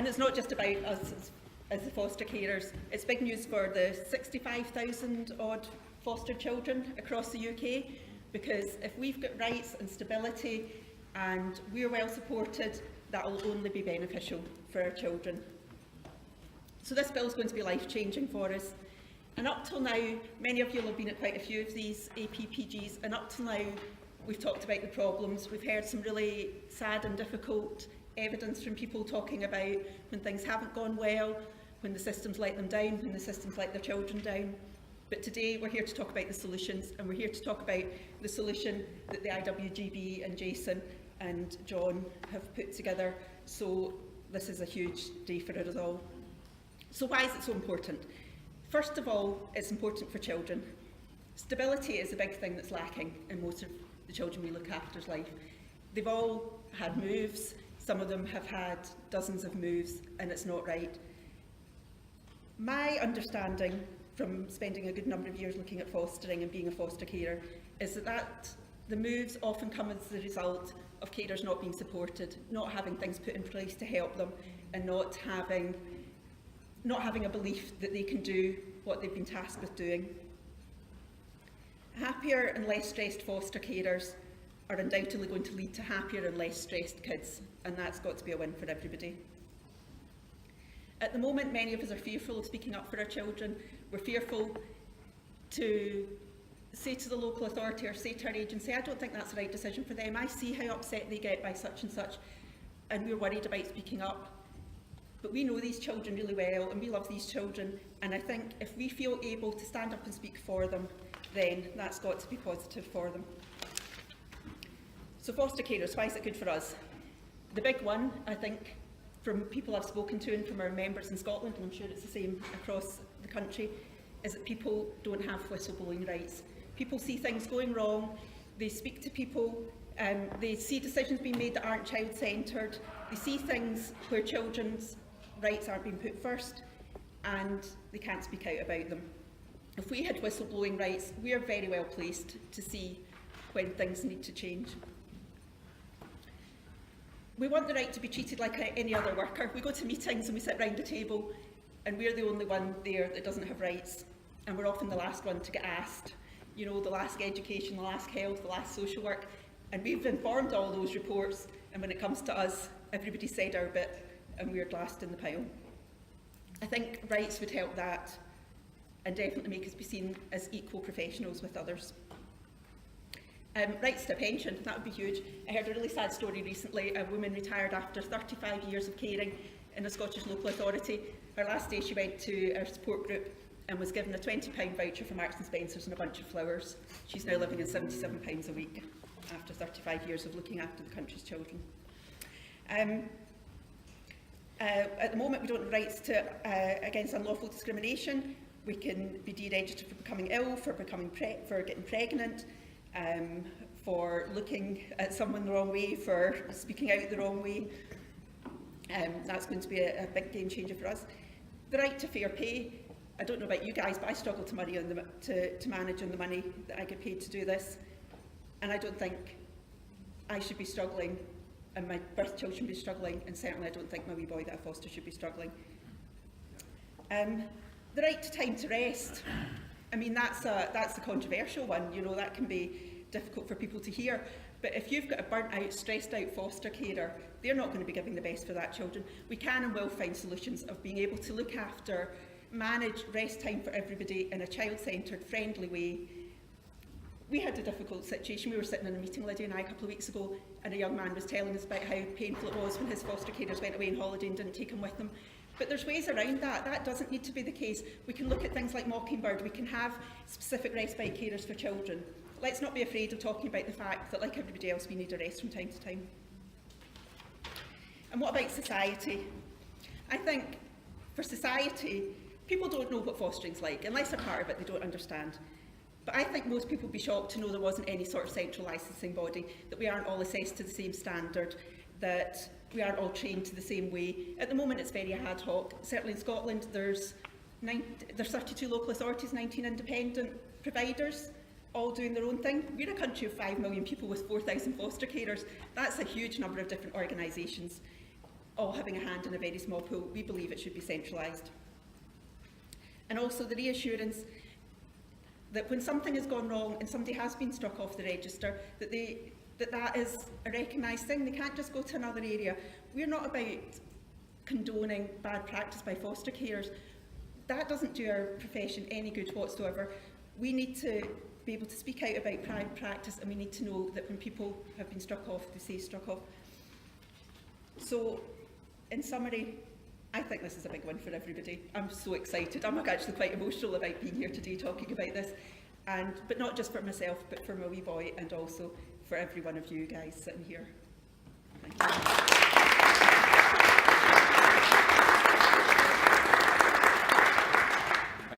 And it's not just about us as the foster carers, it's big news for the 65,000 odd foster children across the UK, because if we've got rights and stability and we're well supported, that will only be beneficial for our children. So this bill is going to be life-changing for us. And up till now, many of you will have been at quite a few of these APPGs, and up till now we've talked about the problems. We've heard some really sad and difficult evidence from people talking about when things haven't gone well, when the system's let them down, when the system's let their children down. But today we're here to talk about the solutions, and we're here to talk about the solution that the IWGB and Jason and John have put together. So this is a huge day for us all. So why is it so important? First of all, it's important for children. Stability is a big thing that's lacking in most of the children we look after's life. They've all had moves, some of them have had dozens of moves, and it's not right. My understanding from spending a good number of years looking at fostering and being a foster carer is that the moves often come as the result of carers not being supported, not having things put in place to help them, and not having a belief that they can do what they've been tasked with doing. Happier and less stressed foster carers are undoubtedly going to lead to happier and less stressed kids, and that's got to be a win for everybody. At the moment, many of us are fearful of speaking up for our children. We're fearful to say to the local authority or say to our agency, I don't think that's the right decision for them. I see how upset they get by such and such, and we're worried about speaking up. But we know these children really well, and we love these children, and I think if we feel able to stand up and speak for them, then that's got to be positive for them. So foster carers, why is it good for us? The big one, I think, from people I've spoken to and from our members in Scotland, and I'm sure it's the same across the country, is that people don't have whistleblowing rights. People see things going wrong, they speak to people, they see decisions being made that aren't child-centred, they see things where children's rights aren't being put first, and they can't speak out about them. If we had whistleblowing rights, we are very well placed to see when things need to change. We want the right to be treated like any other worker. We go to meetings and we sit round a table and we're the only one there that doesn't have rights, and we're often the last one to get asked. You know, the last education, the last health, the last social work, and we've informed all those reports, and when it comes to us, everybody said our bit and we're last in the pile. I think rights would help that and definitely make us be seen as equal professionals with others. Rights to a pension, that would be huge. I heard a really sad story recently. A woman retired after 35 years of caring in a Scottish local authority. Her last day she went to our support group and was given a £20 voucher from Marks and Spencer's and a bunch of flowers. She's now living on £77 a week after 35 years of looking after the country's children. At the moment we don't have rights to, against unlawful discrimination. We can be deregistered for becoming ill, for getting pregnant, for looking at someone the wrong way, for speaking out the wrong way. That's going to be a big game changer for us. The right to fair pay. I don't know about you guys, but I struggle to manage on the money that I get paid to do this. And I don't think I should be struggling, and my birth child should be struggling, and certainly I don't think my wee boy that I foster should be struggling. The right to time to rest. I mean, that's a controversial one. You know, that can be difficult for people to hear. But if you've got a burnt out, stressed out foster carer, they're not going to be giving the best for that children. We can and will find solutions of being able to look after, manage rest time for everybody in a child-centred, friendly way. We had a difficult situation. We were sitting in a meeting, Lydia and I, a couple of weeks ago, and a young man was telling us about how painful it was when his foster carers went away on holiday and didn't take him with them. But there's ways around that. That doesn't need to be the case. We can look at things like Mockingbird. We can have specific respite carers for children. Let's not be afraid of talking about the fact that, like everybody else, we need a rest from time to time. And what about society? I think for society, people don't know what fostering's like. Unless they're part of it, they don't understand. But I think most people would be shocked to know there wasn't any sort of central licensing body, that we aren't all assessed to the same standard, that we aren't all trained to the same way. At the moment it's very ad hoc. Certainly in Scotland there's 32 local authorities, 19 independent providers, all doing their own thing. We're a country of 5 million people with 4,000 foster carers. That's a huge number of different organisations. all having a hand in a very small pool. We believe it should be centralised. And also the reassurance that when something has gone wrong and somebody has been struck off the register, that is a recognised thing. They can't just go to another area. We're not about condoning bad practice by foster carers. That doesn't do our profession any good whatsoever. We need to be able to speak out about bad practice, and we need to know that when people have been struck off, they say struck off. So, in summary, I think this is a big win for everybody. I'm so excited. I'm actually quite emotional about being here today talking about this, but not just for myself, but for my wee boy, and also for every one of you guys sitting here. Thank you.